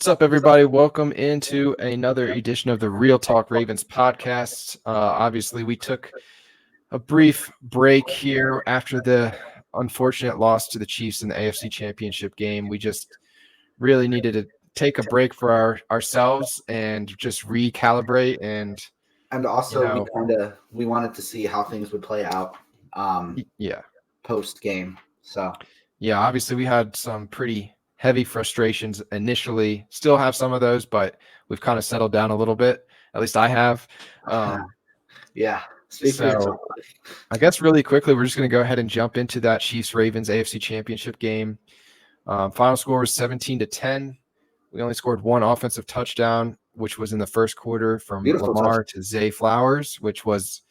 What's up, everybody? Welcome into another edition of the Real Talk Ravens podcast. Obviously, we took a brief break here after the unfortunate loss to the Chiefs in the AFC Championship game. We just really needed to take a break for ourselves and just recalibrate And also, we wanted to see how things would play out yeah. post game. So Yeah, obviously we had some pretty heavy frustrations initially. Still have some of those, but we've kind of settled down a little bit. At least I have. Yeah. So I guess really quickly, we're just going to go ahead and jump into that Chiefs-Ravens AFC Championship game. Final score was 17-10. We only scored one offensive touchdown, which was in the first quarter from Lamar to Zay Flowers, which was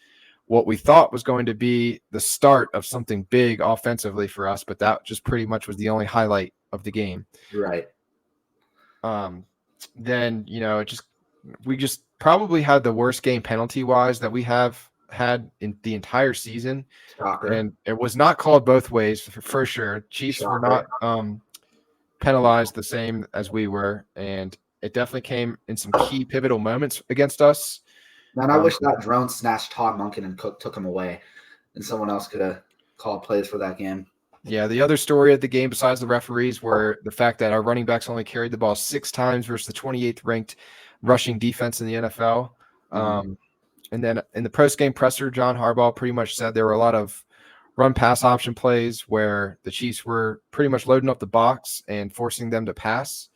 what we thought was going to be the start of something big offensively for us, but that just pretty much was the only highlight of the game. Right. Then, we just probably had the worst game penalty-wise that we have had in the entire season. Shocker. And it was not called both ways for sure. Chiefs were not penalized the same as we were, and it definitely came in some key pivotal moments against us. Man, I wish that drone snatched Todd Monken and Cook took him away, and someone else could have called plays for that game. Yeah, the other story of the game besides the referees were the fact that our running backs only carried the ball 6 times versus the 28th ranked rushing defense in the NFL. And then in the post-game presser, John Harbaugh pretty much said there were a lot of run-pass option plays where the Chiefs were pretty much loading up the box and forcing them to pass.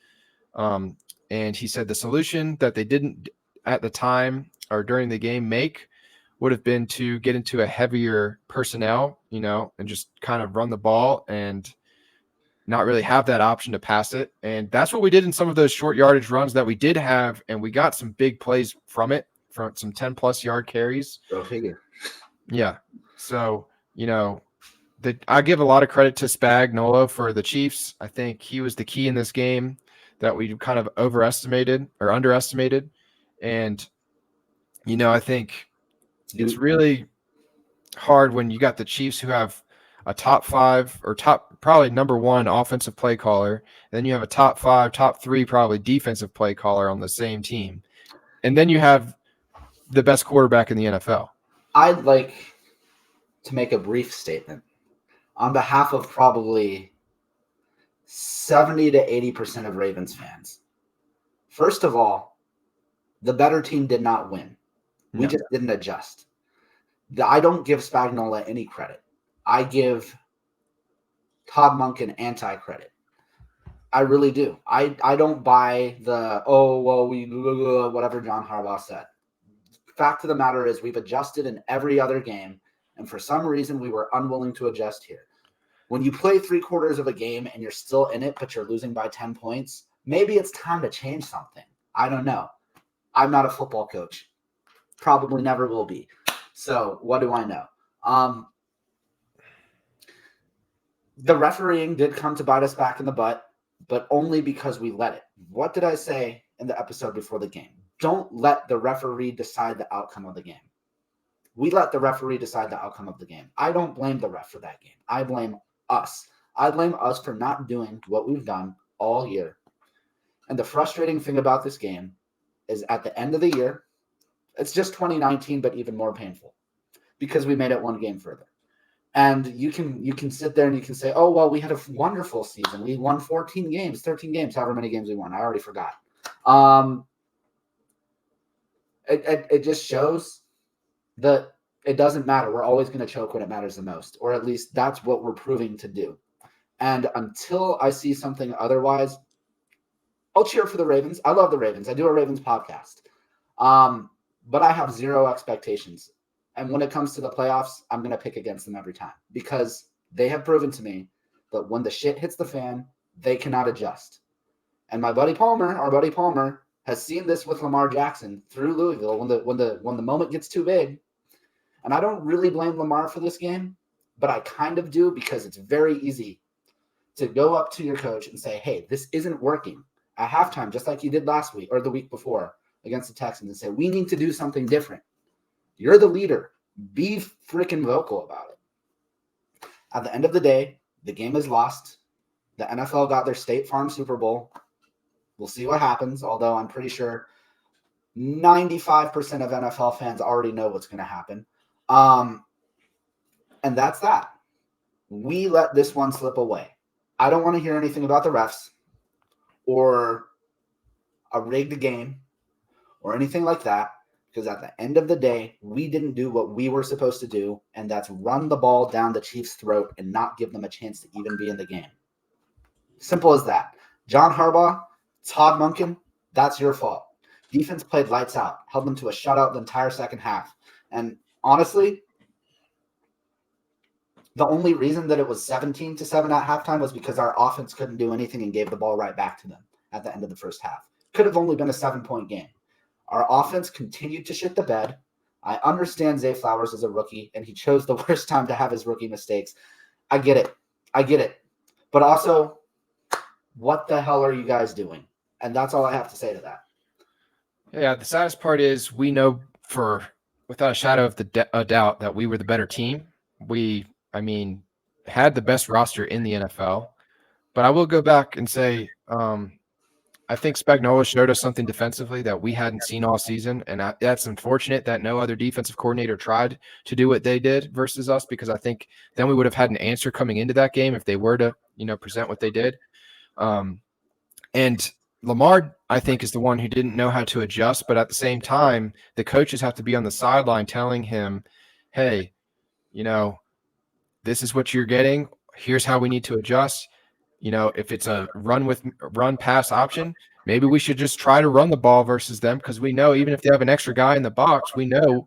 And he said the solution that they didn't at the time or during the game make would have been to get into a heavier personnel, and just kind of run the ball and not really have that option to pass it. And that's what we did in some of those short yardage runs that we did have, and we got some big plays from it, from some 10-plus yard carries. Go figure. Yeah. So, I give a lot of credit to Spagnuolo for the Chiefs. I think he was the key in this game that we kind of underestimated. And, I think it's really hard when you got the Chiefs who have a top 5 or probably number 1 offensive play caller. And then you have a top 5, top 3 probably defensive play caller on the same team. And then you have the best quarterback in the NFL. I'd like to make a brief statement on behalf of probably 70 to 80% of Ravens fans. First of all, the better team did not win. We just didn't adjust. I don't give Spagnuolo any credit. I give Todd Monken anti-credit. I really do. I don't buy the, whatever John Harbaugh said. Fact of the matter is we've adjusted in every other game, and for some reason we were unwilling to adjust here. When you play 3/4 of a game and you're still in it, but you're losing by 10 points, maybe it's time to change something. I don't know. I'm not a football coach. Probably never will be. So what do I know? The refereeing did come to bite us back in the butt, but only because we let it. What did I say in the episode before the game? Don't let the referee decide the outcome of the game. We let the referee decide the outcome of the game. I don't blame the ref for that game. I blame us. I blame us for not doing what we've done all year. And the frustrating thing about this game is at the end of the year, it's just 2019, but even more painful because we made it one game further. And you can sit there and you can say, oh, well, we had a wonderful season. We won 14 games, 13 games, however many games we won. I already forgot. It just shows that it doesn't matter. We're always going to choke when it matters the most, or at least that's what we're proving to do. And until I see something otherwise, I'll cheer for the Ravens. I love the Ravens. I do a Ravens podcast. But I have zero expectations. And when it comes to the playoffs, I'm going to pick against them every time because they have proven to me that when the shit hits the fan, they cannot adjust. And our buddy Palmer, has seen this with Lamar Jackson through Louisville when the moment gets too big. And I don't really blame Lamar for this game, but I kind of do because it's very easy to go up to your coach and say, hey, this isn't working at halftime, just like you did last week or the week before against the Texans, and say, we need to do something different. You're the leader. Be freaking vocal about it. At the end of the day, the game is lost. The NFL got their State Farm Super Bowl. We'll see what happens, although I'm pretty sure 95% of NFL fans already know what's going to happen. And that's that. We let this one slip away. I don't want to hear anything about the refs or a rigged game or anything like that, because at the end of the day, we didn't do what we were supposed to do, and that's run the ball down the Chiefs' throat and not give them a chance to even be in the game. Simple as that. John Harbaugh, Todd Monken, that's your fault. Defense played lights out, held them to a shutout the entire second half. And honestly, the only reason that it was 17-7 at halftime was because our offense couldn't do anything and gave the ball right back to them at the end of the first half. Could have only been a 7-point game. Our offense continued to shit the bed. I understand Zay Flowers is a rookie, and he chose the worst time to have his rookie mistakes. I get it. But also, what the hell are you guys doing? And that's all I have to say to that. Yeah, the saddest part is we know without a shadow of a doubt that we were the better team. We had the best roster in the NFL. But I will go back and say I think Spagnuolo showed us something defensively that we hadn't seen all season, and that's unfortunate that no other defensive coordinator tried to do what they did versus us, because I think then we would have had an answer coming into that game if they were to, present what they did. And Lamar, I think, is the one who didn't know how to adjust, but at the same time, the coaches have to be on the sideline telling him, hey, this is what you're getting. Here's how we need to adjust. If it's a run pass option, maybe we should just try to run the ball versus them, because we know even if they have an extra guy in the box, we know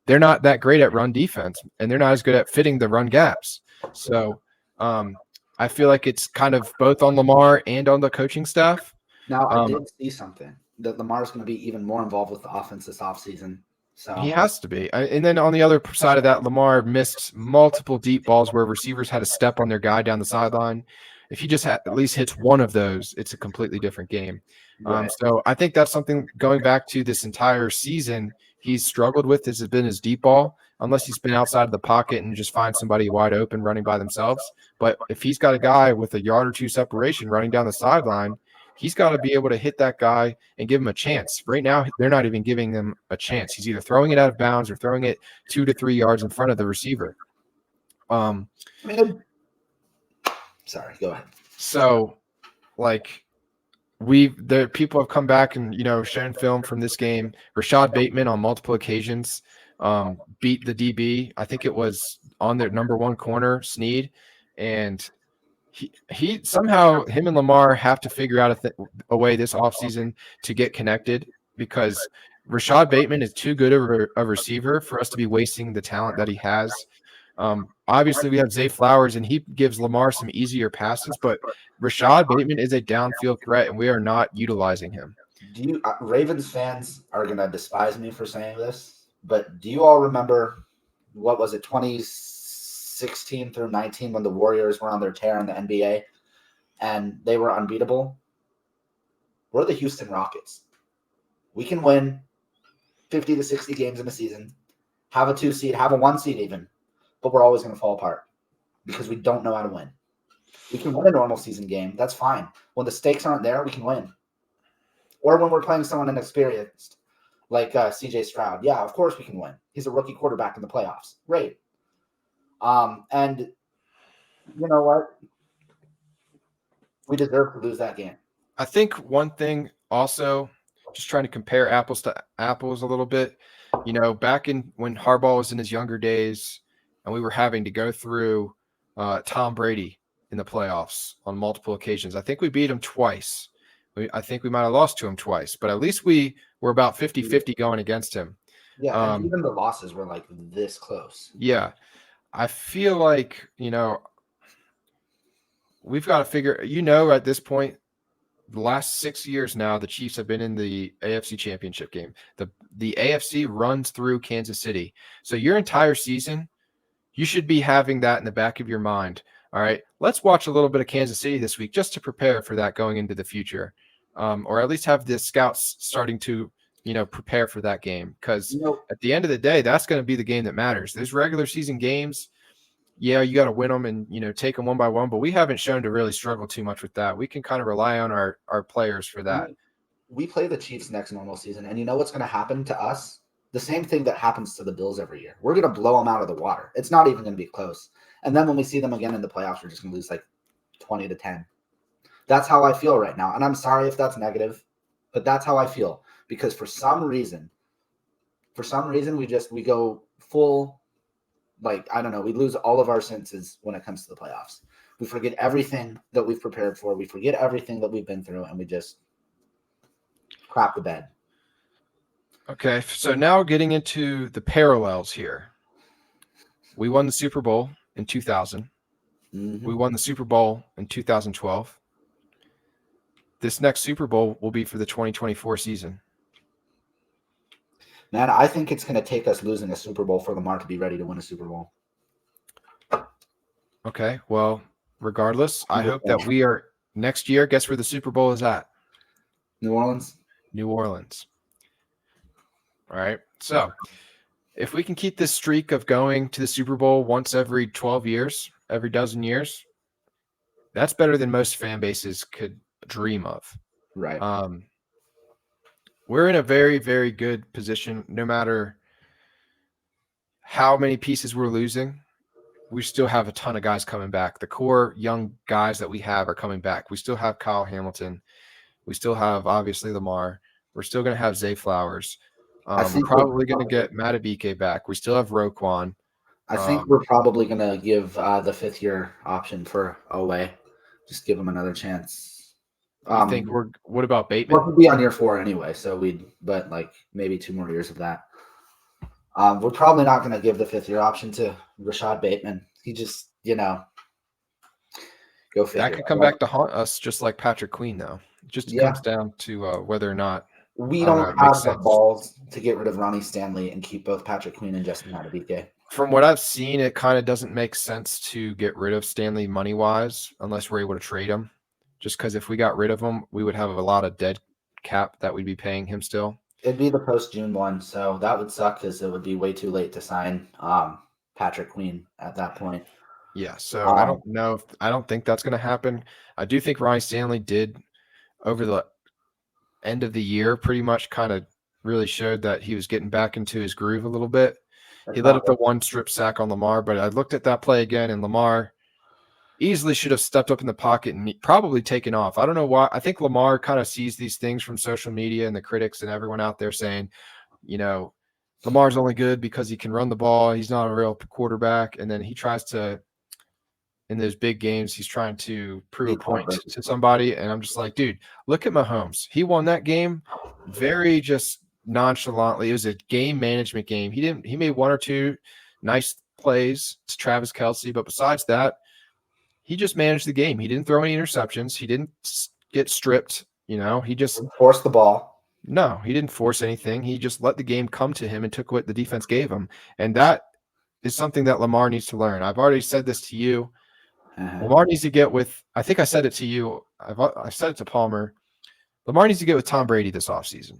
they're not that great at run defense, and they're not as good at fitting the run gaps. So I feel like it's kind of both on Lamar and on the coaching staff. Now, I did see something that Lamar's going to be even more involved with the offense this offseason. So he has to be. And then on the other side of that, Lamar missed multiple deep balls where receivers had to step on their guy down the sideline. If he just at least hits one of those, it's a completely different game. Right. So I think that's something going back to this entire season he's struggled with has been his deep ball, unless he's been outside of the pocket and just find somebody wide open running by themselves. But if he's got a guy with a yard or two separation running down the sideline, he's got to be able to hit that guy and give him a chance. Right now, they're not even giving him a chance. He's either throwing it out of bounds or throwing it 2 to 3 yards in front of the receiver. Sorry, go ahead. So, people have come back and shown film from this game. Rashad Bateman on multiple occasions beat the DB. I think it was on their number one corner, Snead, and he somehow, him and Lamar have to figure out a way this offseason to get connected, because Rashad Bateman is too good of a receiver for us to be wasting the talent that he has. Obviously, we have Zay Flowers, and he gives Lamar some easier passes, but Rashad Bateman is a downfield threat, and we are not utilizing him. Do you Ravens fans are going to despise me for saying this, but do you all remember, what was it, 2016 through 19, when the Warriors were on their tear in the NBA and they were unbeatable? We're the Houston Rockets. We can win 50 to 60 games in a season, have a 2 seed, have a 1 seed even, but we're always going to fall apart because we don't know how to win. We can win a normal season game. That's fine. When the stakes aren't there, we can win. Or when we're playing someone inexperienced, like CJ Stroud. Yeah, of course we can win. He's a rookie quarterback in the playoffs. Great. And you know what? We deserve to lose that game. I think one thing also, just trying to compare apples to apples a little bit, back when Harbaugh was in his younger days and we were having to go through Tom Brady in the playoffs on multiple occasions. I think we beat him twice. I think we might have lost to him twice, but at least we were about 50-50 going against him. Yeah, and even the losses were like this close. Yeah. I feel like, we've got to figure, at this point, the last 6 years now, the Chiefs have been in the AFC Championship game. The AFC runs through Kansas City. So your entire season, you should be having that in the back of your mind. All right, let's watch a little bit of Kansas City this week just to prepare for that going into the future, or at least have the scouts starting to, prepare for that game. Because at the end of the day, that's going to be the game that matters. There's regular season games. yeah, you got to win them and, take them one by one, but we haven't shown to really struggle too much with that. We can kind of rely on our players for that. We play the Chiefs next normal season, and you know what's going to happen to us? The same thing that happens to the Bills every year. We're going to blow them out of the water. It's not even going to be close. And then when we see them again in the playoffs, we're just going to lose like 20-10. That's how I feel right now. And I'm sorry if that's negative, but that's how I feel. Because for some reason, we go full, like, I don't know, we lose all of our senses when it comes to the playoffs. We forget everything that we've prepared for. We forget everything that we've been through, and we just crap the bed. Okay, so now getting into the parallels here. We won the Super Bowl in 2000. Mm-hmm. We won the Super Bowl in 2012. This next Super Bowl will be for the 2024 season. Man, I think it's going to take us losing a Super Bowl for Lamar to be ready to win a Super Bowl. Okay, well, regardless, I hope that we are next year. Guess where the Super Bowl is at? New Orleans? New Orleans. All right, so if we can keep this streak of going to the Super Bowl once every 12 years, every dozen years, that's better than most fan bases could dream of. Right. We're in a very, very good position. No matter how many pieces we're losing, we still have a ton of guys coming back. The core young guys that we have are coming back. We still have Kyle Hamilton. We still have, obviously, Lamar. We're still going to have Zay Flowers. We're probably going to get Matabike back. We still have Roquan. I think we're probably going to give the fifth-year option for Owe. Just give him another chance. You think what about Bateman? We'll be on year 4 anyway, but like maybe 2 more years of that. We're probably not going to give the 5th-year option to Rashad Bateman. He just, go figure. That could come back to haunt us, just like Patrick Queen, though. It just comes down to whether or not we don't have the balls to get rid of Ronnie Stanley and keep both Patrick Queen and Justin Madubuike. From what I've seen, it kind of doesn't make sense to get rid of Stanley money-wise unless we're able to trade him. Just because if we got rid of him, we would have a lot of dead cap that we'd be paying him still. It'd be the post-June one, so that would suck because it would be way too late to sign Patrick Queen at that point. Yeah, so I don't know. I don't think that's going to happen. I do think Ronnie Stanley did, over the end of the year, pretty much kind of really showed that he was getting back into his groove a little bit. He let up the one strip sack on Lamar, but I looked at that play again, and Lamar easily should have stepped up in the pocket and probably taken off. I don't know why. I think Lamar kind of sees these things from social media and the critics and everyone out there saying, Lamar's only good because he can run the ball. He's not a real quarterback. And then he tries to, in those big games, he's trying to prove a point to somebody. And I'm just like, dude, look at Mahomes. He won that game very just nonchalantly. It was a game management game. He made 1 or 2 nice plays to Travis Kelce, but besides that, he just managed the game. He didn't throw any interceptions. He didn't get stripped. He just didn't force the ball. No, he didn't force anything. He just let the game come to him and took what the defense gave him. And that is something that Lamar needs to learn. I've already said this to you. Lamar needs to get with, I think I said it to you. I've said it to Palmer. Lamar needs to get with Tom Brady this offseason.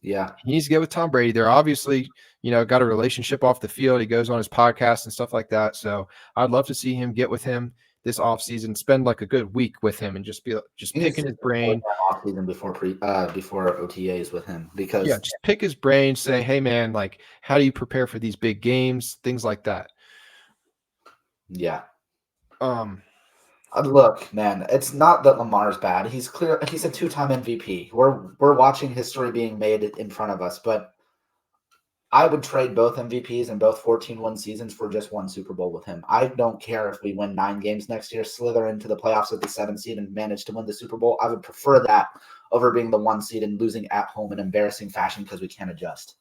Yeah. He needs to get with Tom Brady. They're obviously, got a relationship off the field. He goes on his podcast and stuff like that. So I'd love to see him get with him this offseason, spend like a good week with him and just picking his brain. Offseason before OTAs with him, because just pick his brain, say, hey man, like, how do you prepare for these big games, things like that. Yeah. Look, man, it's not that Lamar's bad. He's a 2-time MVP. We're watching history being made in front of us, but I would trade both MVPs and both 14-win seasons for just 1 Super Bowl with him. I don't care if we win 9 games next year, slither into the playoffs with the 7th seed and manage to win the Super Bowl. I would prefer that over being the 1 seed and losing at home in embarrassing fashion because we can't adjust.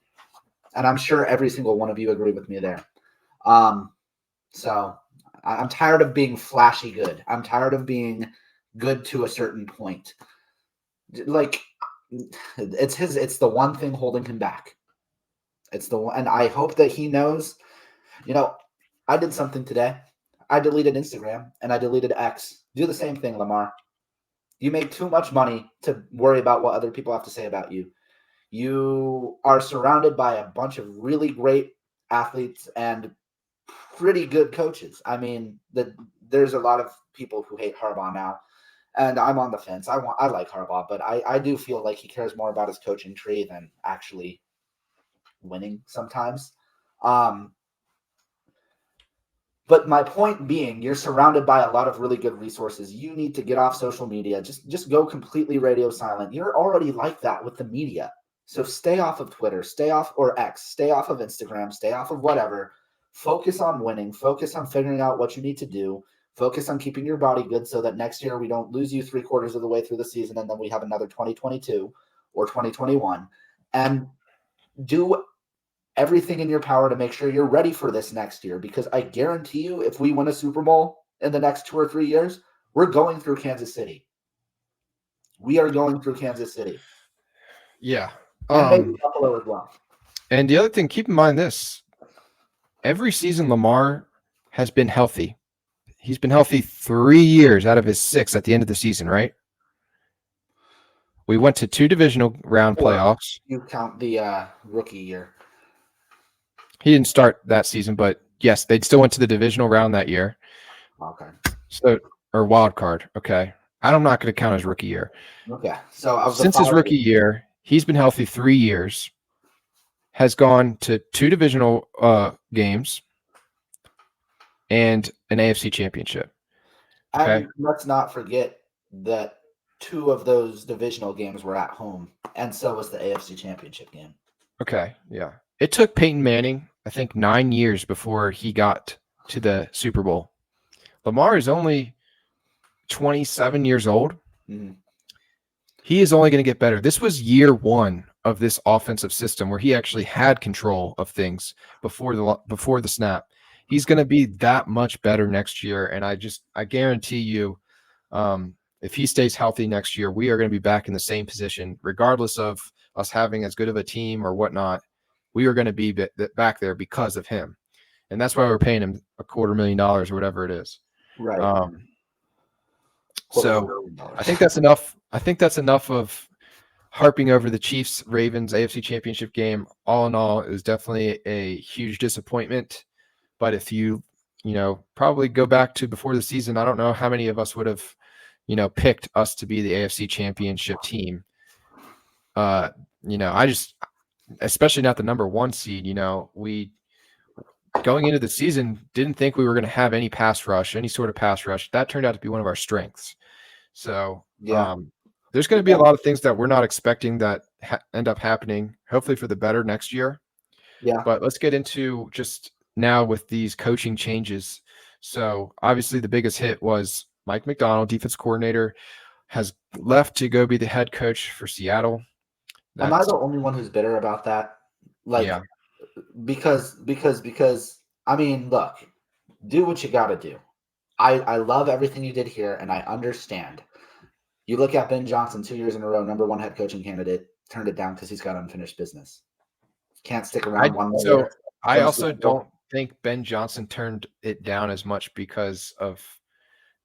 And I'm sure every single one of you agree with me there. So I'm tired of being flashy good. I'm tired of being good to a certain point. Like, it's the one thing holding him back. It's the one, and I hope that he knows. I did something today. I deleted Instagram and I deleted X. Do the same thing, Lamar. You make too much money to worry about what other people have to say about you. You are surrounded by a bunch of really great athletes and pretty good coaches. I mean, there's a lot of people who hate Harbaugh now, and I'm on the fence. I like Harbaugh, but I do feel like he cares more about his coaching tree than actually winning sometimes. But my point being, you're surrounded by a lot of really good resources. You need to get off social media. Just go completely radio silent. You're already like that with the media. So stay off of Twitter, stay off or X, stay off of Instagram, stay off of whatever. Focus on winning. Focus on figuring out what you need to do. Focus on keeping your body good so that next year we don't lose you 3/4 of the way through the season and then we have another 2022 or 2021. And do everything in your power to make sure you're ready for this next year, because I guarantee you, if we win a Super Bowl in the next 2 or 3 years, we're going through Kansas City. We are going through Kansas City. Yeah. And maybe Buffalo as well. And the other thing, keep in mind this. Every season Lamar has been healthy. He's been healthy 3 years out of his 6 at the end of the season, right? We went to 2 divisional round playoffs. You count the rookie year. He didn't start that season, but yes, they still went to the divisional round that year. Okay. So, or wild card. Okay. I'm not going to count his rookie year. Okay. So since his rookie year, he's been healthy 3 years, has gone to 2 divisional games and an AFC championship. Okay. And let's not forget that 2 of those divisional games were at home, and so was the AFC championship game. Okay. Yeah. It took Peyton Manning, I think, 9 years before he got to the Super Bowl. Lamar is only 27 years old. Mm-hmm. He is only going to get better. This was year 1 of this offensive system where he actually had control of things before the snap. He's going to be that much better next year, and I guarantee you, if he stays healthy next year, we are going to be back in the same position, regardless of us having as good of a team or whatnot. We are going to be back there because of him, and that's why we're paying him $250,000 or whatever it is. Right. So I think that's enough. I think that's enough of harping over the Chiefs Ravens AFC Championship game. All in all, it was definitely a huge disappointment. But if you probably go back to before the season, I don't know how many of us would have, picked us to be the AFC Championship team. Especially not the number 1 seed. We going into the season didn't think we were going to have any sort of pass rush. That turned out to be one of our strengths. So there's going to be a lot of things that we're not expecting that end up happening, hopefully for the better next year. Yeah. But let's get into just now with these coaching changes. So obviously the biggest hit was Mike Macdonald, defense coordinator, has left to go be the head coach for Seattle. Am I the only one who's bitter about that? Yeah. Because I mean, look, do what you got to do. I love everything you did here, and I understand. You look at Ben Johnson 2 years in a row, number 1 head coaching candidate, turned it down because he's got unfinished business. Can't stick around one more year. I also don't think Ben Johnson turned it down as much because of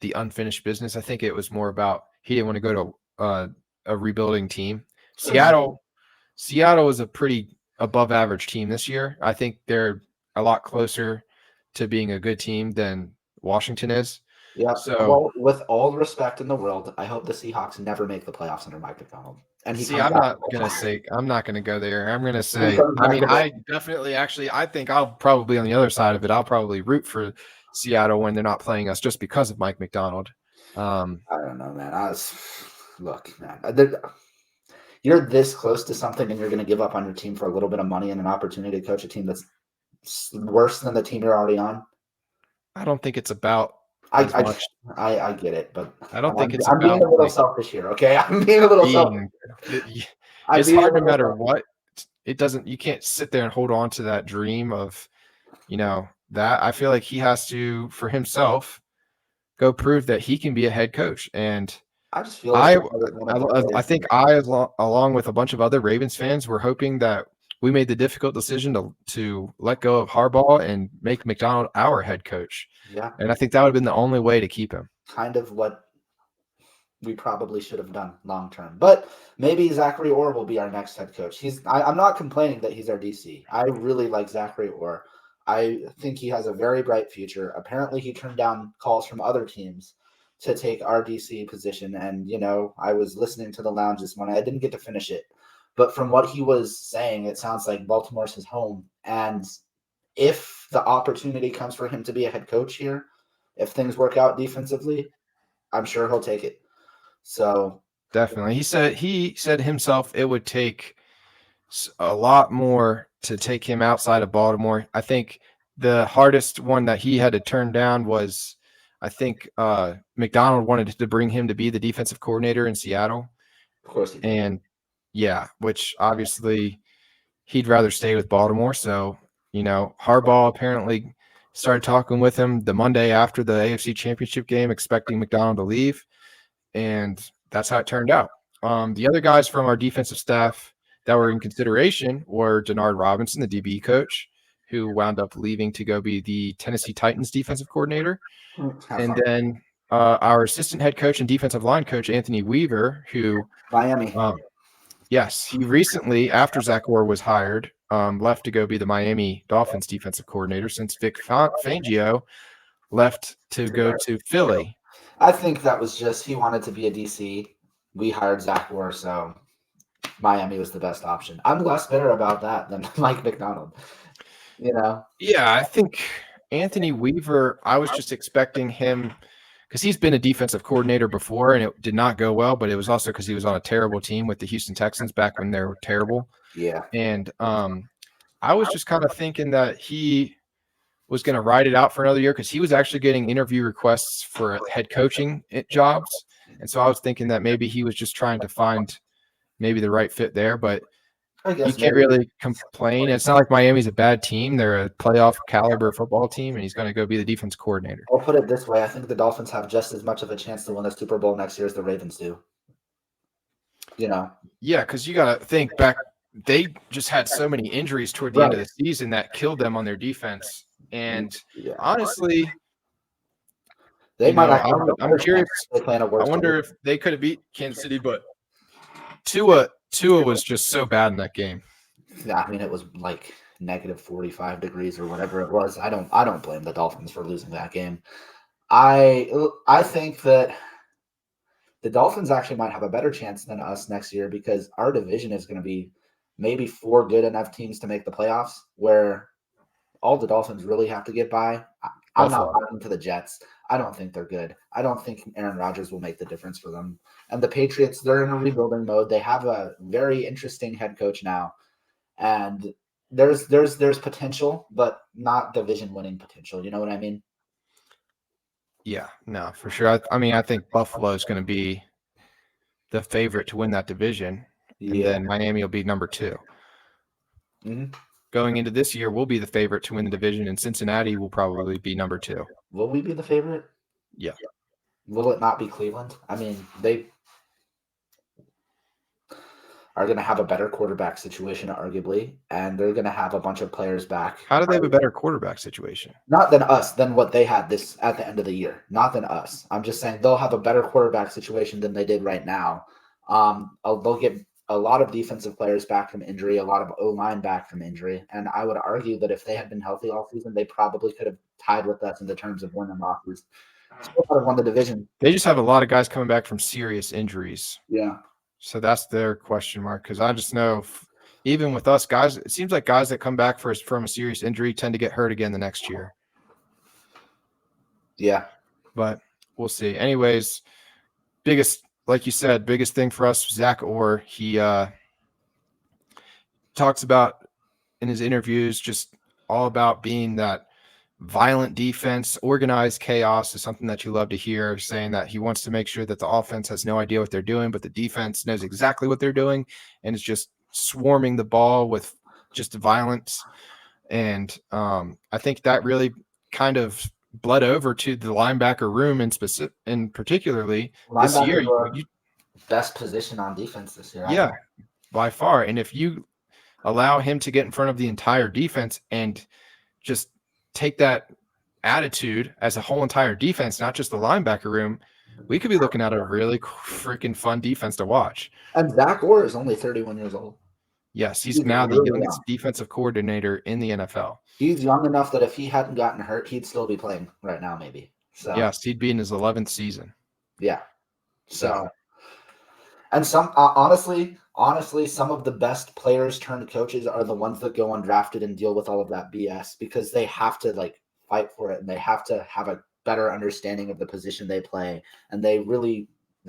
the unfinished business. I think it was more about he didn't want to go to a rebuilding team. Seattle is a pretty above average team this year. I think they're a lot closer to being a good team than Washington is. Yeah. So, with all the respect in the world, I hope the Seahawks never make the playoffs under Mike Macdonald. And I'm not going to go there. I'm going to say, I think I'll probably on the other side of it. I'll probably root for Seattle when they're not playing us just because of Mike Macdonald. I don't know, man. Look, man, you're this close to something and you're going to give up on your team for a little bit of money and an opportunity to coach a team that's worse than the team you're already on. I don't think it's about I get it, but I don't think I'm being a little selfish here, okay? I'm being a little selfish. It's hard no matter what. You can't sit there and hold on to that dream of, that. I feel like he has to, for himself, go prove that he can be a head coach. And I just feel like I think along with a bunch of other Ravens fans, were hoping that we made the difficult decision to let go of Harbaugh and make Macdonald our head coach. Yeah. And I think that would have been the only way to keep him. Kind of what we probably should have done long term. But maybe Zachary Orr will be our next head coach. I'm not complaining that he's our DC. I really like Zachary Orr. I think he has a very bright future. Apparently, he turned down calls from other teams to take our DC position. And, I was listening to the lounge this morning. I didn't get to finish it. But from what he was saying, it sounds like Baltimore's his home. And if the opportunity comes for him to be a head coach here, if things work out defensively, I'm sure he'll take it. So definitely, he said himself it would take a lot more to take him outside of Baltimore. I think the hardest one that he had to turn down was, I think McDonald wanted to bring him to be the defensive coordinator in Seattle. of course he did. And yeah, which obviously he'd rather stay with Baltimore. So, Harbaugh apparently started talking with him the Monday after the AFC Championship game, expecting McDonald to leave. And that's how it turned out. The other guys from our defensive staff that were in consideration were Denard Robinson, the DB coach, who wound up leaving to go be the Tennessee Titans defensive coordinator. And then our assistant head coach and defensive line coach, Anthony Weaver, who Miami. Yes, he recently, after Zach Orr was hired, left to go be the Miami Dolphins defensive coordinator since Vic Fangio left to go to Philly. I think that was just he wanted to be a DC. We hired Zach Orr, so Miami was the best option. I'm less bitter about that than Mike McDonald. Yeah, I think Anthony Weaver, I was just expecting him because he's been a defensive coordinator before and it did not go well, but it was also because he was on a terrible team with the Houston Texans back when they were terrible. Yeah. And I was just kind of thinking that he was going to ride it out for another year because he was actually getting interview requests for head coaching jobs. And so I was thinking that maybe he was just trying to find maybe the right fit there, but you can't really complain. It's not like Miami's a bad team. They're a playoff caliber football team, and he's going to go be the defense coordinator. I'll put it this way. I think the Dolphins have just as much of a chance to win the Super Bowl next year as the Ravens do. Yeah, because you got to think back. They just had so many injuries toward the end of the season that killed them on their defense. And honestly, they might. I'm curious. I wonder if they could have beat Kansas City, but Tua was just so bad in that game. Yeah, I mean, it was like negative 45 degrees or whatever it was. I don't blame the Dolphins for losing that game. I think that the Dolphins actually might have a better chance than us next year because our division is going to be maybe 4 good enough teams to make the playoffs where all the Dolphins really have to get by. I'm not buying to the Jets. I don't think they're good. I don't think Aaron Rodgers will make the difference for them. And the Patriots, they're in a rebuilding mode. They have a very interesting head coach now. And there's potential, but not division-winning potential. You know what I mean? Yeah, no, for sure. I think Buffalo is going to be the favorite to win that division. And then Miami will be number 2. Mm-hmm. Going into this year, we'll be the favorite to win the division, and Cincinnati will probably be number 2. Will we be the favorite? Yeah. Will it not be Cleveland? I mean, they are going to have a better quarterback situation, arguably, and they're going to have a bunch of players back. How do they have a better quarterback situation? Not than us, than what they had this at the end of the year. Not than us. I'm just saying they'll have a better quarterback situation than they did right now. They'll get a lot of defensive players back from injury, a lot of O-line back from injury, and I would argue that if they had been healthy all season, they probably could have tied with us in the terms of winning losses. Still would have won the division. They just have a lot of guys coming back from serious injuries. Yeah. So that's their question mark because I just know even with us guys, it seems like guys that come back from a serious injury tend to get hurt again the next year. Yeah. But we'll see. Anyways, like you said, biggest thing for us, Zach Orr, he talks about in his interviews just all about being that violent defense. Organized chaos is something that you love to hear, saying that he wants to make sure that the offense has no idea what they're doing, but the defense knows exactly what they're doing and is just swarming the ball with just violence. And I think that really kind of bled over to the linebacker room and particularly this year. Best position on defense this year. Yeah, by far. And if you allow him to get in front of the entire defense and just take that attitude as a whole entire defense, not just the linebacker room, we could be looking at a really freaking fun defense to watch. And Zach Orr is only 31 years old. Yes, he's now the really youngest young. defensive coordinator in the NFL. He's young enough that if he hadn't gotten hurt, he'd still be playing right now, maybe. So Yes, he'd be in his 11th season. yeah. So And some honestly, some of the best players turned coaches are the ones that go undrafted and deal with all of that BS because they have to like fight for it and they have to have a better understanding of the position they play and they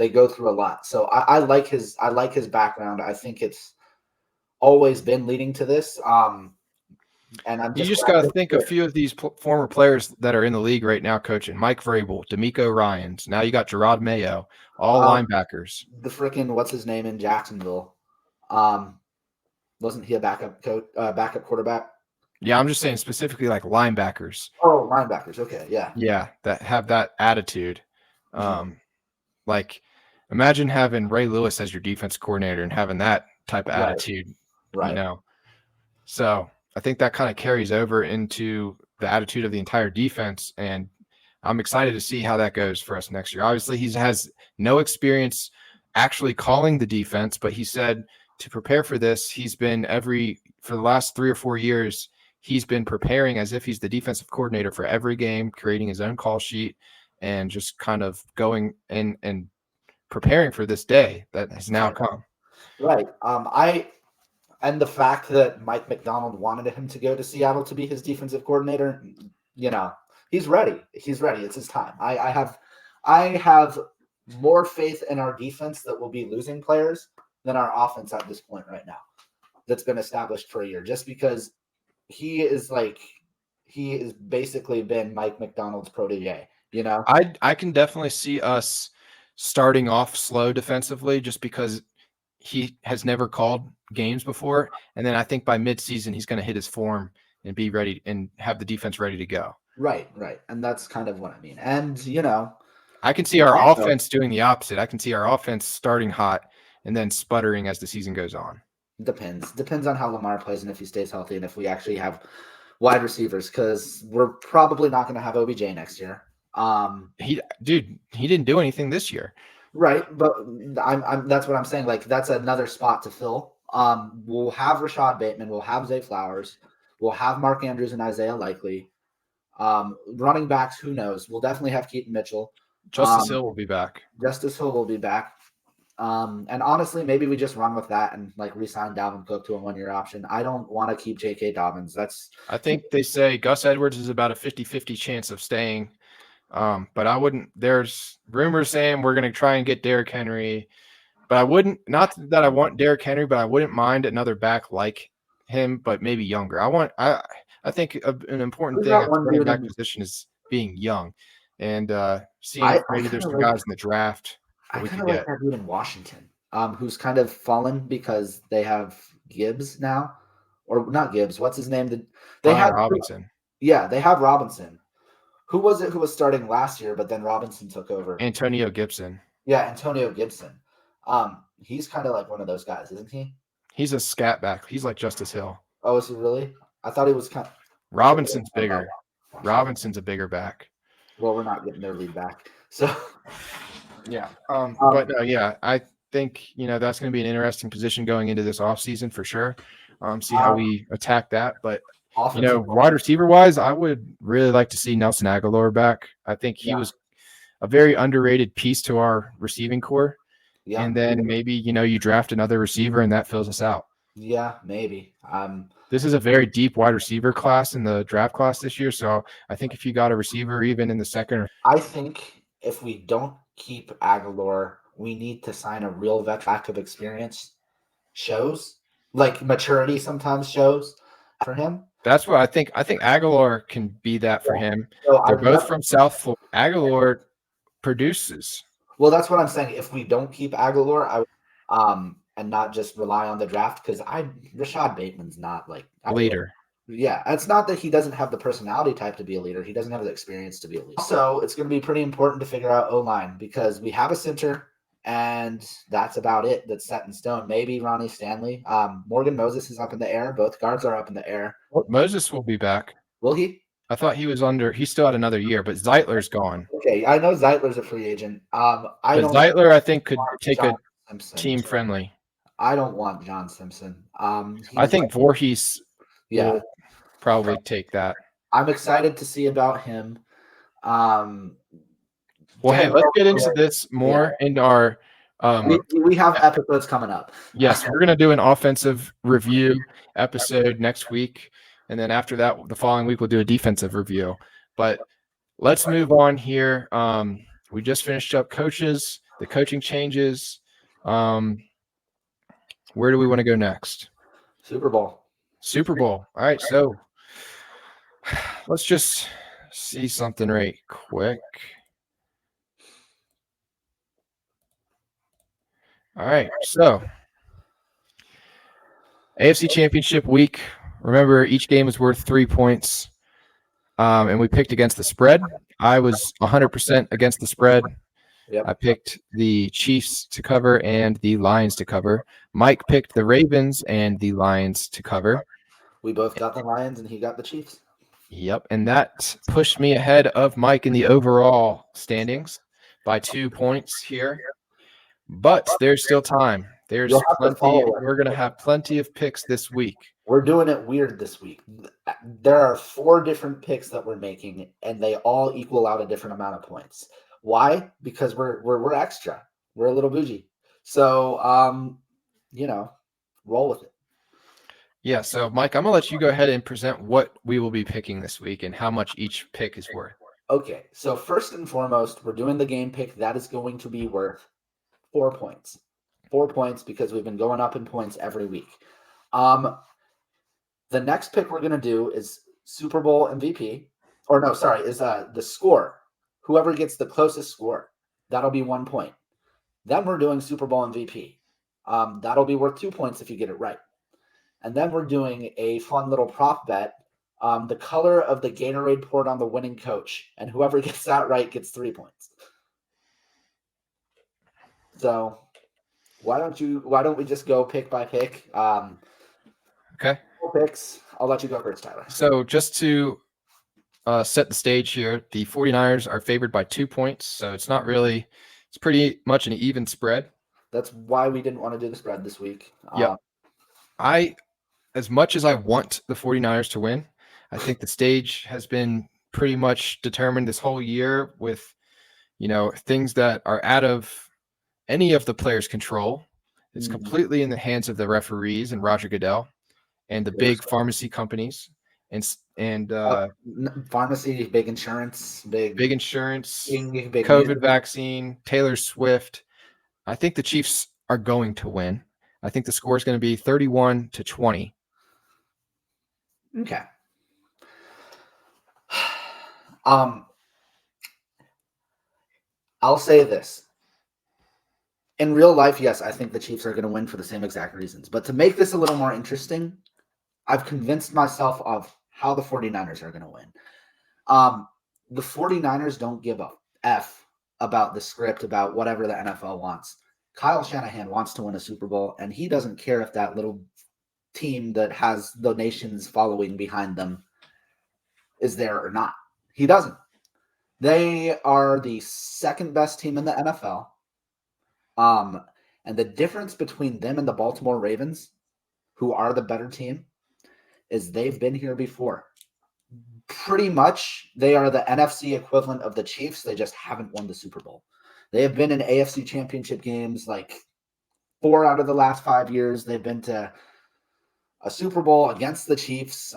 go through a lot. So I like his background. I think it's always been leading to this. And I'm you just just glad got to to think a hear it. few of these former players that are in the league right now coaching. Mike Vrabel, D'Amico Ryans. Now you got Gerard Mayo, all linebackers. The freaking what's his name in Jacksonville? Um, wasn't he a backup coach, backup quarterback? Yeah, I'm just saying specifically like linebackers. Oh, linebackers. Okay, yeah. Yeah, that have that attitude. Mhm. Like imagine having Ray Lewis as your defense coordinator and having that type of Right, attitude, you right. know. So I think that kind of carries over into the attitude of the entire defense. And I'm excited to see how that goes for us next year. Obviously, he has no experience actually calling the defense, but he said to prepare for this, for the last 3 or 4 years, he's been preparing as if he's the defensive coordinator for every game, creating his own call sheet and just kind of going in and preparing for this day that has now come. Right. And the fact that Mike McDonald wanted him to go to Seattle to be his defensive coordinator, he's ready. He's ready. It's his time. I have more faith in our defense that will be losing players than our offense at this point right now. That's been established for a year, just because he has basically been Mike McDonald's protege. I can definitely see us starting off slow defensively just because he has never called games before. And then I think by midseason, he's going to hit his form and be ready and have the defense ready to go. Right. And that's kind of what I mean. And, I can see our offense doing the opposite. I can see our offense starting hot and then sputtering as the season goes on. Depends on how Lamar plays and if he stays healthy and if we actually have wide receivers, because we're probably not going to have OBJ next year. He didn't do anything this year. Right, but that's what I'm saying. Like, that's another spot to fill. We'll have Rashad Bateman, we'll have Zay Flowers, we'll have Mark Andrews and Isaiah Likely. Running backs, who knows? We'll definitely have Keaton Mitchell. Justice Hill will be back. Justice Hill will be back. And honestly, maybe we just run with that and like re-sign Dalvin Cook to a 1-year option. I don't want to keep J.K. Dobbins. I think they say Gus Edwards is about a 50-50 chance of staying. But I wouldn't. There's rumors saying we're going to try and get Derrick Henry, but I wouldn't. Not that I want Derrick Henry, but I wouldn't mind another back like him, but maybe younger. I think an important thing at the running back position is being young and seeing maybe there's some guys in the draft. I kind of like that dude in Washington, who's kind of fallen because they have Gibbs now, or not Gibbs. What's his name? They have Robinson. Yeah, they have Robinson. Who was it who was starting last year, but then Robinson took over? Antonio Gibson. Yeah, Antonio Gibson. He's kind of like one of those guys, isn't he? He's a scat back. He's like Justice Hill. Oh, is he really? I thought he was kind of... Robinson's bigger. Robinson's a bigger back. Well, we're not getting their lead back. So yeah. But no, yeah, I think that's going to be an interesting position going into this offseason for sure. See how we attack that. But wide receiver wise, I would really like to see Nelson Aguilar back. I think he was a very underrated piece to our receiving core. Yeah. And then maybe, you draft another receiver and that fills us out. Yeah, maybe. This is a very deep wide receiver class in the draft class this year. So I think if you got a receiver even in the second. I think if we don't keep Aguilar, we need to sign a real veteran of experience. Shows. Like maturity sometimes shows for him. That's what I think. I think Aguilar can be that for him. So they're both from South Florida. Aguilar produces. Well, that's what I'm saying. If we don't keep Aguilar, and not just rely on the draft, because Rashad Bateman's not like a leader. Yeah, it's not that he doesn't have the personality type to be a leader. He doesn't have the experience to be a leader. Also, it's going to be pretty important to figure out O-line because we have a center, and that's about it. That's set in stone. Maybe Ronnie Stanley. Morgan Moses is up in the air. Both guards are up in the air. Moses will be back. Will he? I thought he was he still had another year, but Zeitler's gone. Okay, I know Zeitler's a free agent. Zeitler, I think, could take a team friendly. I don't want John Simpson. I think Voorhees yeah, will probably take that. I'm excited to see about him. Um, Well, hey, let's get into this yeah, more in our we have episodes coming up. yes, we're gonna do an offensive review episode next week, and then after that, the following week we'll do a defensive review. But let's move on here. We just finished up coaches, the coaching changes. Where do we want to go next? Super Bowl. Super Bowl. All right, so let's just see something right quick. All right, so AFC Championship week. Remember, each game is worth 3 points, and we picked against the spread. I was 100% against the spread. Yep. I picked the Chiefs to cover and the Lions to cover. Mike picked the Ravens and the Lions to cover. We both got the Lions, and he got the Chiefs. Yep, and that pushed me ahead of Mike in the overall standings by 2 points here. But there's still time. There's plenty. We're going to have plenty of picks this week. We're doing it weird this week. There are 4 different picks that we're making, and they all equal out a different amount of points. Why? Because we're extra. We're a little bougie. So, roll with it. Yeah, so Mike, I'm going to let you go ahead and present what we will be picking this week and how much each pick is worth. Okay, so first and foremost, we're doing the game pick that is going to be worth 4 points. 4 points because we've been going up in points every week. The next pick we're going to do is Super Bowl MVP. Or no, sorry, is the score. Whoever gets the closest score, that'll be 1 point. Then we're doing Super Bowl MVP. That'll be worth 2 points if you get it right. And then we're doing a fun little prop bet. The color of the Gatorade poured on the winning coach. And whoever gets that right gets 3 points. So why don't we just go pick by pick? Okay. 4 picks. I'll let you go first, Tyler. So just to set the stage here, the 49ers are favored by 2 points. So it's pretty much an even spread. That's why we didn't want to do the spread this week. Yep. As much as I want the 49ers to win, I think the stage has been pretty much determined this whole year with, things that are out of any of the players' control. It's completely in the hands of the referees and Roger Goodell and the big pharmacy companies and pharmacy, big insurance, big insurance, big COVID music. vaccine, Taylor Swift. I think the Chiefs are going to win. I think the score is going to be 31-20. Okay. I'll say this. In real life, yes, I think the Chiefs are going to win for the same exact reasons. But to make this a little more interesting, I've convinced myself of how the 49ers are going to win. The 49ers don't give a F about the script, about whatever the NFL wants. Kyle Shanahan wants to win a Super Bowl, and he doesn't care if that little team that has the nation's following behind them is there or not. He doesn't. They are the second best team in the NFL. And the difference between them and the Baltimore Ravens, who are the better team, is they've been here before. Pretty much, they are the NFC equivalent of the Chiefs. They just haven't won the Super Bowl. They have been in AFC championship games like 4 out of the last 5 years. They've been to a Super Bowl against the Chiefs.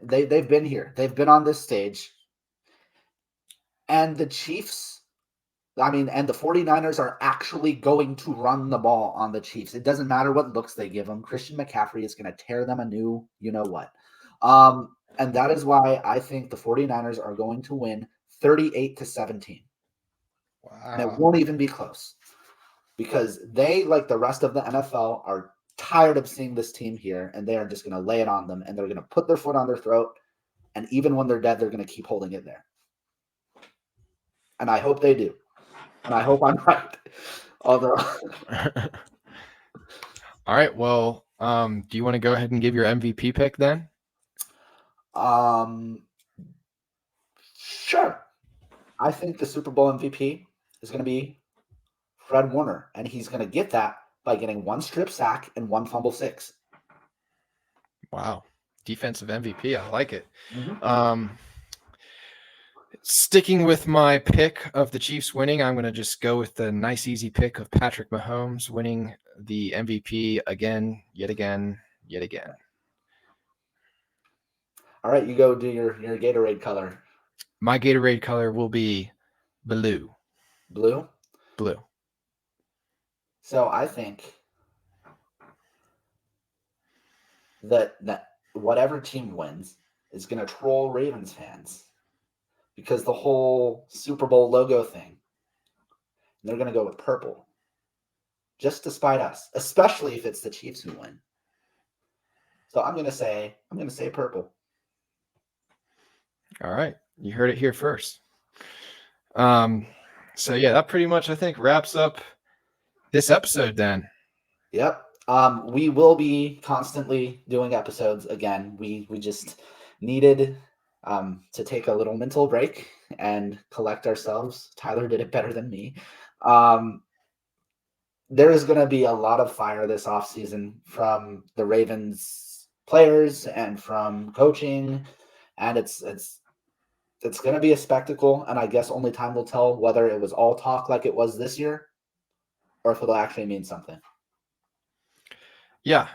They've been here. They've been on this stage. And the Chiefs, and the 49ers are actually going to run the ball on the Chiefs. It doesn't matter what looks they give them. Christian McCaffrey is going to tear them a new you-know-what. And that is why I think the 49ers are going to win 38-17. Wow. And it won't even be close because they, like the rest of the NFL, are tired of seeing this team here, and they are just going to lay it on them, and they're going to put their foot on their throat, and even when they're dead, they're going to keep holding it there. And I hope they do. And I hope I'm right. Although all right, well, do you want to go ahead and give your MVP pick then? Sure. I think the Super Bowl MVP is going to be Fred Warner, and he's going to get that by getting 1 strip sack and 1 fumble 6. Wow. Defensive MVP. I like it. Mm-hmm. Sticking with my pick of the Chiefs winning, I'm going to just go with the nice, easy pick of Patrick Mahomes winning the MVP again, yet again. All right, you go do your Gatorade color. My Gatorade color will be blue. Blue? Blue. So I think that whatever team wins is going to troll Ravens fans because the whole Super Bowl logo thing. And they're going to go with purple. Just to spite us, especially if it's the Chiefs who win. So I'm going to say purple. All right. You heard it here first. So yeah, that pretty much I think wraps up this episode then. Yep. We will be constantly doing episodes again. We just needed to take a little mental break and collect ourselves. Tyler did it better than me. There is going to be a lot of fire this offseason from the Ravens players and from coaching, and it's going to be a spectacle. And I guess only time will tell whether it was all talk like it was this year, or if it'll actually mean something. Yeah.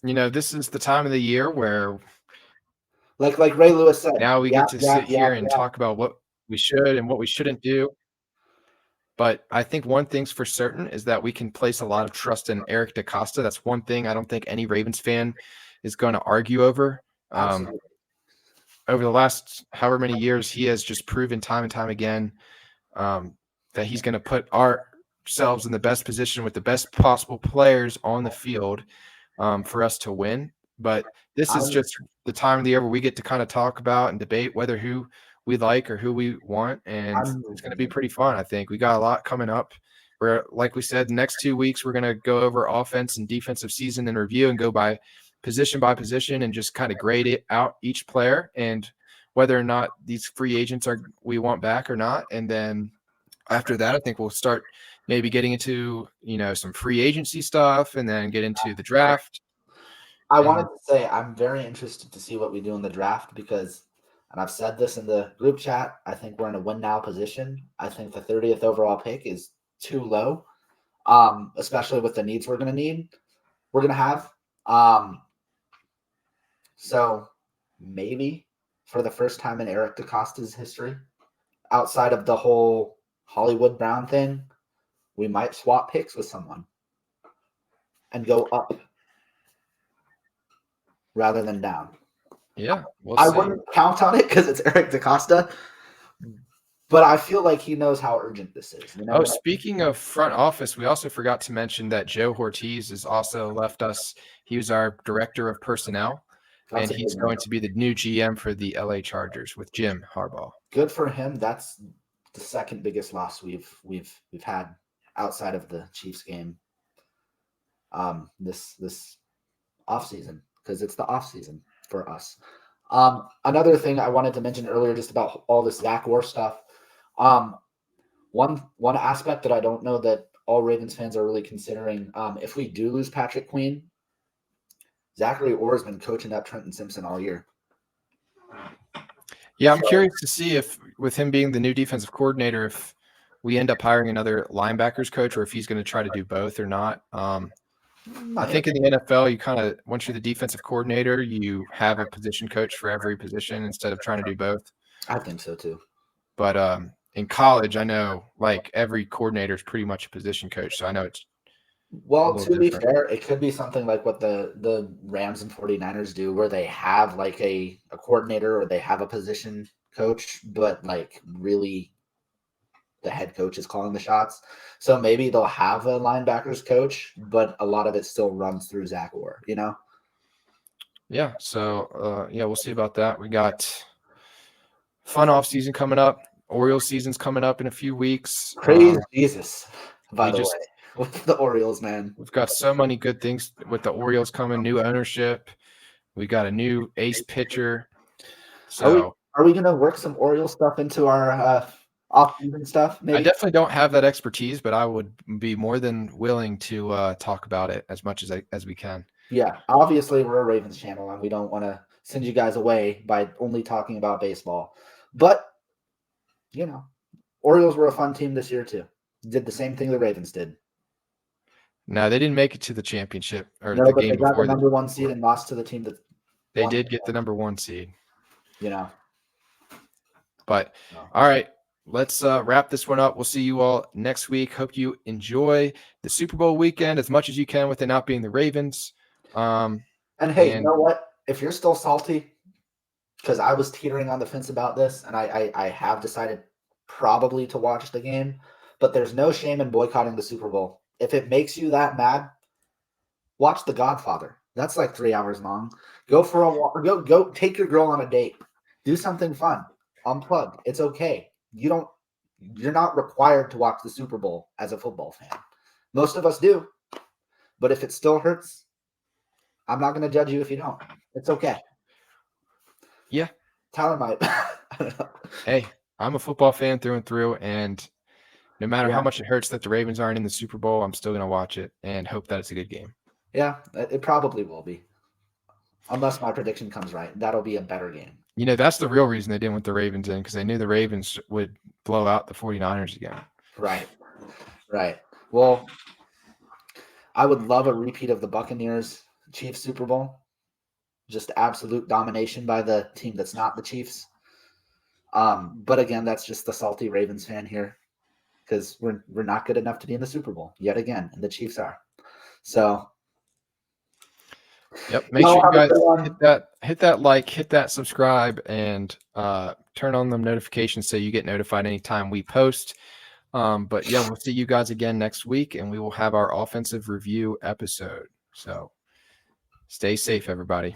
This is the time of the year where like Ray Lewis said, now we get to sit here and talk about what we should and what we shouldn't do. But I think one thing's for certain is that we can place a lot of trust in Eric DeCosta. That's one thing I don't think any Ravens fan is going to argue over. Over the last however many years, he has just proven time and time again that he's going to put ourselves in the best position with the best possible players on the field for us to win. But this is just the time of the year where we get to kind of talk about and debate whether who we like or who we want, and it's going to be pretty fun. I think we got a lot coming up where, like we said, the next 2 weeks we're going to go over offense and defensive season in review and go by position and just kind of grade it out each player and whether or not these free agents are we want back or not. And then after that, I think we'll start maybe getting into some free agency stuff and then get into the draft. I wanted to say I'm very interested to see what we do in the draft because, and I've said this in the group chat, I think we're in a win now position. I think the 30th overall pick is too low, especially with the needs we're going to have. So maybe for the first time in Eric DeCosta's history, outside of the whole Hollywood Brown thing, we might swap picks with someone and go up rather than down. Yeah, I wouldn't count on it because it's Eric DeCosta, but I feel like he knows how urgent this is. Speaking of front office, we also forgot to mention that Joe Ortiz has also left us. He was our director of personnel, and he's going to be the new GM for the LA Chargers with Jim Harbaugh. Good for him. That's the second biggest loss we've had outside of the Chiefs game this offseason, because it's the offseason for us. Another thing I wanted to mention earlier, just about all this Zach Orr stuff. One aspect that I don't know that all Ravens fans are really considering, if we do lose Patrick Queen, Zachary Orr has been coaching up Trenton Simpson all year. Yeah, I'm curious to see if, with him being the new defensive coordinator, if we end up hiring another linebackers coach or if he's going to try to do both or not. I think in the NFL, you kind of, once you're the defensive coordinator, you have a position coach for every position instead of trying to do both. I think so too. But in college, I know like every coordinator is pretty much a position coach. So I know it's to be fair, it could be something like what the Rams and 49ers do, where they have like a coordinator or they have a position coach, but like really the head coach is calling the shots. So maybe they'll have a linebackers coach, but a lot of it still runs through Zach Orr, Yeah. So, we'll see about that. We got fun off season coming up. Orioles season's coming up in a few weeks. Praise Jesus, by the way, with the Orioles, man. We've got so many good things with the Orioles coming, new ownership. We got a new ace pitcher. So are we going to work some Orioles stuff into our off-season stuff, I maybe. definitely don't have that expertise, but I would be more than willing to talk about it as much as we can. Yeah, obviously we're a Ravens channel, and we don't want to send you guys away by only talking about baseball. But Orioles were a fun team this year too. Did the same thing the Ravens did. No, they didn't make it to the championship or No, the but game they got the before. number one seed and lost to the team that They won. did get the number 1 seed. But all right, let's wrap this one up. We'll see you all next week. Hope you enjoy the Super Bowl weekend as much as you can with it not being the Ravens. And hey, you know what? If you're still salty, because I was teetering on the fence about this, and I have decided probably to watch the game, but there's no shame in boycotting the Super Bowl. If it makes you that mad, watch The Godfather. That's like 3 hours long. Go for a walk. Go take your girl on a date. Do something fun. Unplug. It's okay. You're not required to watch the Super Bowl as a football fan. Most of us do. But if it still hurts, I'm not going to judge you if you don't. It's okay. Yeah. Tyler might. I don't know. Hey, I'm a football fan through and through, and no matter how much it hurts that the Ravens aren't in the Super Bowl, I'm still going to watch it and hope that it's a good game. Yeah, it probably will be. Unless my prediction comes right. That'll be a better game. That's the real reason they didn't want the Ravens in, because they knew the Ravens would blow out the 49ers again. Right. Well, I would love a repeat of the Buccaneers-Chiefs Super Bowl. Just absolute domination by the team that's not the Chiefs. But again, that's just the salty Ravens fan here, because we're not good enough to be in the Super Bowl yet again, and the Chiefs are. So, yep. Make sure you guys hit that like, hit that subscribe, and turn on the notifications so you get notified anytime we post. But yeah, we'll see you guys again next week, and we will have our offensive review episode. So stay safe, everybody.